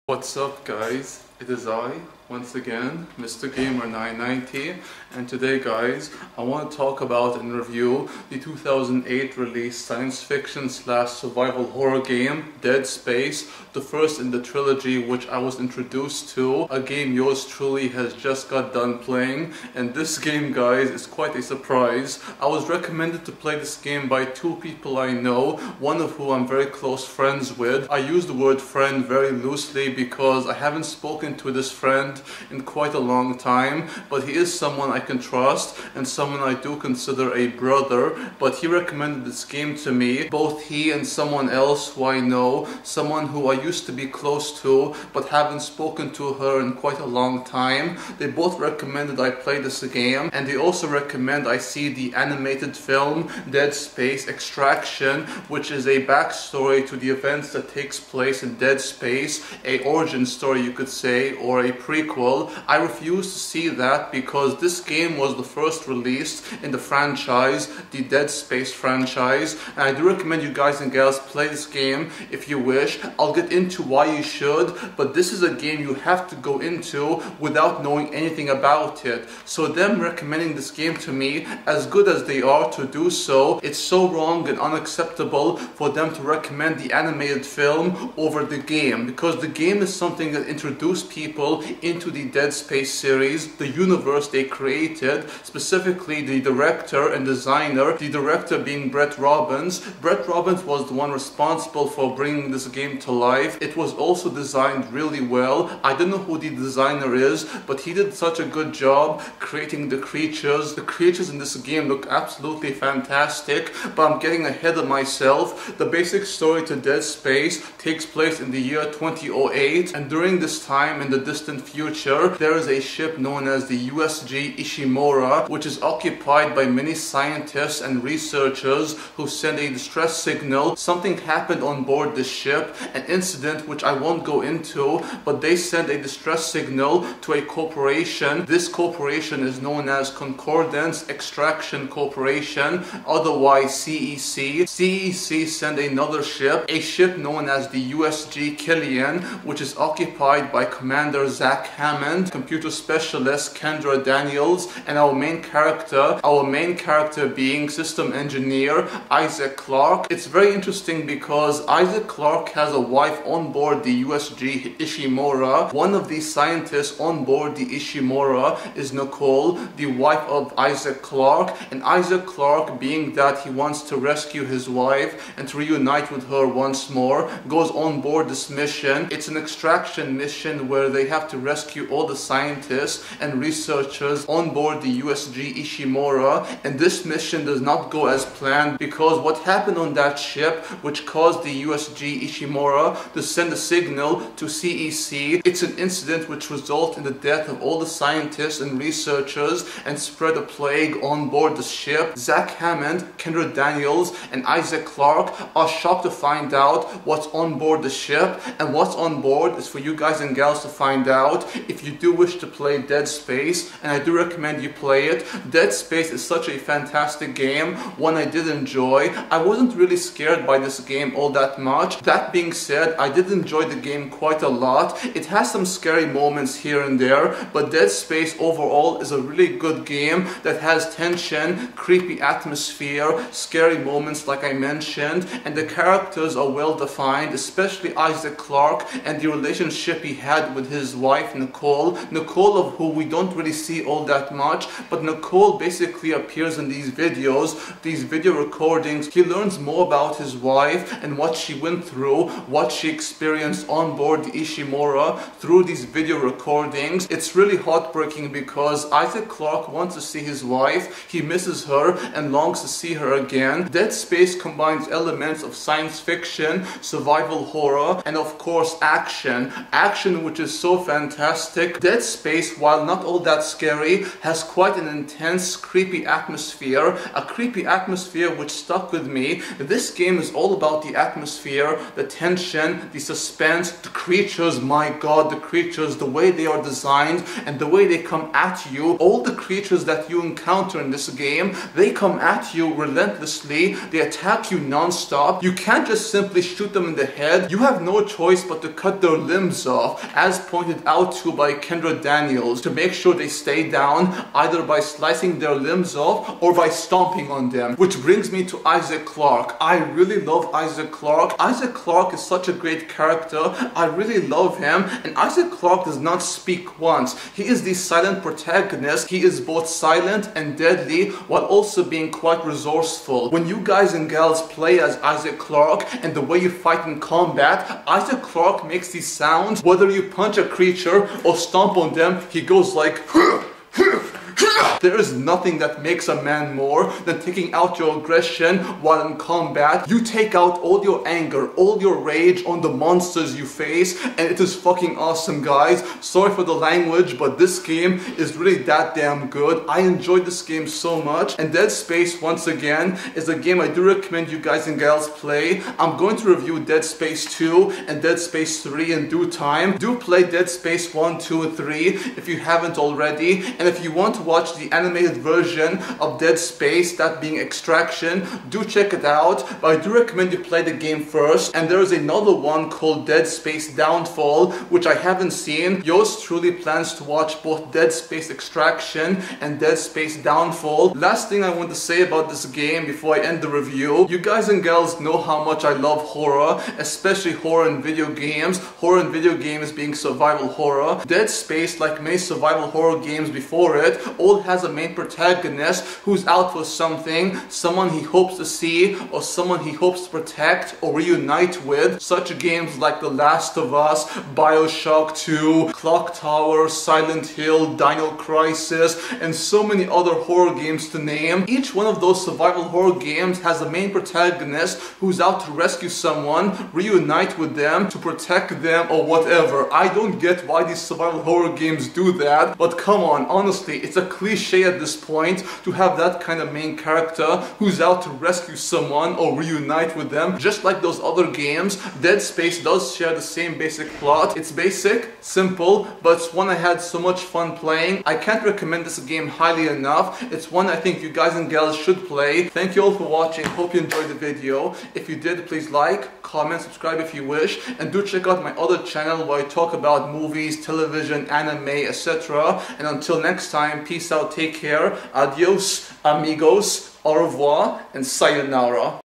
What's up guys, it is I, once again, Mr. Gamer 990, and today guys, I want to talk about and review the 2008 release science fiction / survival horror game, Dead Space, the first in the trilogy which I was introduced to, a game yours truly has just got done playing, and this game guys is quite a surprise. I was recommended to play this game by two people I know, one of who I'm very close friends with. I use the word friend very loosely because I haven't spoken to this friend in quite a long time, but he is someone I can trust and someone I do consider a brother. But he recommended this game to me. Both he and someone else who I know, someone who I used to be close to but haven't spoken to her in quite a long time, they both recommended I play this game, and they also recommend I see the animated film Dead Space Extraction, which is a backstory to the events that takes place in Dead Space, a origin story you could say, or a prequel. I refuse to see that because this game was the first released in the franchise, the Dead Space franchise, and I do recommend you guys and gals play this game if you wish. I'll get into why you should, but this is a game you have to go into without knowing anything about it. So them recommending this game to me, as good as they are to do so, it's so wrong and unacceptable for them to recommend the animated film over the game, because the game is something that introduced people into the Dead Space series, the universe they created, specifically the director and designer, the director being Bret Robbins. Bret Robbins was the one responsible for bringing this game to life. It was also designed really well. I don't know who the designer is, but he did such a good job creating the creatures. The creatures in this game look absolutely fantastic, but I'm getting ahead of myself. The basic story to Dead Space takes place in the year 2008, and during this time in the distant future, there is a ship known as the USG Ishimura, which is occupied by many scientists and researchers who send a distress signal. Something happened on board the ship, an incident which I won't go into, but they send a distress signal to a corporation. This corporation is known as Concordance Extraction Corporation, otherwise CEC. CEC send another ship, a ship known as the USG Killian, which is occupied by Commander Zach Hammond, Computer Specialist Kendra Daniels, and our main character being System Engineer Isaac Clarke. It's very interesting because Isaac Clarke has a wife on board the USG Ishimura. One of the scientists on board the Ishimura is Nicole, the wife of Isaac Clarke, and Isaac Clarke, being that he wants to rescue his wife and to reunite with her once more, goes on board this mission. It's an extraction mission where they have to rescue all the scientists and researchers on board the USG Ishimura, and this mission does not go as planned because what happened on that ship which caused the USG Ishimura to send a signal to CEC, it's an incident which resulted in the death of all the scientists and researchers and spread a plague on board the ship. Zach Hammond, Kendra Daniels, and Isaac Clarke are shocked to find out what's on board the ship, and what's on board is for you guys and gals to find out if you do wish to play Dead Space, and I do recommend you play it. Dead Space is such a fantastic game, one I did enjoy. I wasn't really scared by this game all that much. That being said, I did enjoy the game quite a lot. It has some scary moments here and there, but Dead Space overall is a really good game that has tension, creepy atmosphere, scary moments like I mentioned, and the characters are well defined, especially Isaac Clarke and the relationship he had with his wife Nicole, of who we don't really see all that much, but Nicole basically appears in these videos, these video recordings. He learns more about his wife and what she went through, what she experienced on board the Ishimura through these video recordings. It's really heartbreaking because Isaac Clarke wants to see his wife, he misses her and longs to see her again. Dead Space combines elements of science fiction, survival horror, and of course action which is so fantastic. Dead Space, while not all that scary, has quite an intense, creepy atmosphere, a creepy atmosphere which stuck with me. This game is all about the atmosphere, the tension, the suspense, the creatures, my god, the creatures, the way they are designed and the way they come at you. All the creatures that you encounter in this game, they come at you relentlessly, they attack you non-stop. You can't just simply shoot them in the head, you have no choice but to cut their limbs off, as pointed out to by Kendra Daniels, to make sure they stay down, either by slicing their limbs off or by stomping on them. Which brings me to Isaac Clarke. I really love Isaac Clarke. Isaac Clarke is such a great character, I really love him, and Isaac Clarke does not speak once. He is the silent protagonist. He is both silent and deadly while also being quite resourceful. When you guys and gals play as Isaac Clarke and the way you fight in combat, Isaac Clarke makes these sounds. Whether you punch a creature or stomp on them, he goes like There is nothing that makes a man more than taking out your aggression while in combat. You take out all your anger, all your rage on the monsters you face, and it is fucking awesome, guys. Sorry for the language, but this game is really that damn good. I enjoyed this game so much, and Dead Space, once again, is a game I do recommend you guys and gals play. I'm going to review Dead Space 2 and Dead Space 3 in due time. Do play Dead Space 1, 2, and 3 if you haven't already, and if you want to watch the animated version of Dead Space, that being Extraction, do check it out, but I do recommend you play the game first. And there is another one called Dead Space Downfall, which I haven't seen. Yours truly plans to watch both Dead Space Extraction and Dead Space Downfall. Last thing I want to say about this game before I end the review, you guys and gals know how much I love horror, especially horror in video games. Horror in video games being survival horror. Dead Space, like many survival horror games before it, all has a main protagonist who's out for something, someone he hopes to see or someone he hopes to protect or reunite with. Such games like The Last of Us, Bioshock 2, Clock Tower, Silent Hill, Dino Crisis, and so many other horror games to name. Each one of those survival horror games has a main protagonist who's out to rescue someone, reunite with them, to protect them or whatever. I don't get why these survival horror games do that, but come on, honestly, it's a cliche at this point to have that kind of main character who's out to rescue someone or reunite with them. Just like those other games, Dead Space does share the same basic plot. It's basic, simple, but it's one I had so much fun playing. I can't recommend this game highly enough. It's one I think you guys and gals should play. Thank you all for watching. Hope you enjoyed the video. If you did, please like, comment, subscribe if you wish, and do check out my other channel where I talk about movies, television, anime, etc. And until next time, peace out, take care, adios, amigos, au revoir, and sayonara.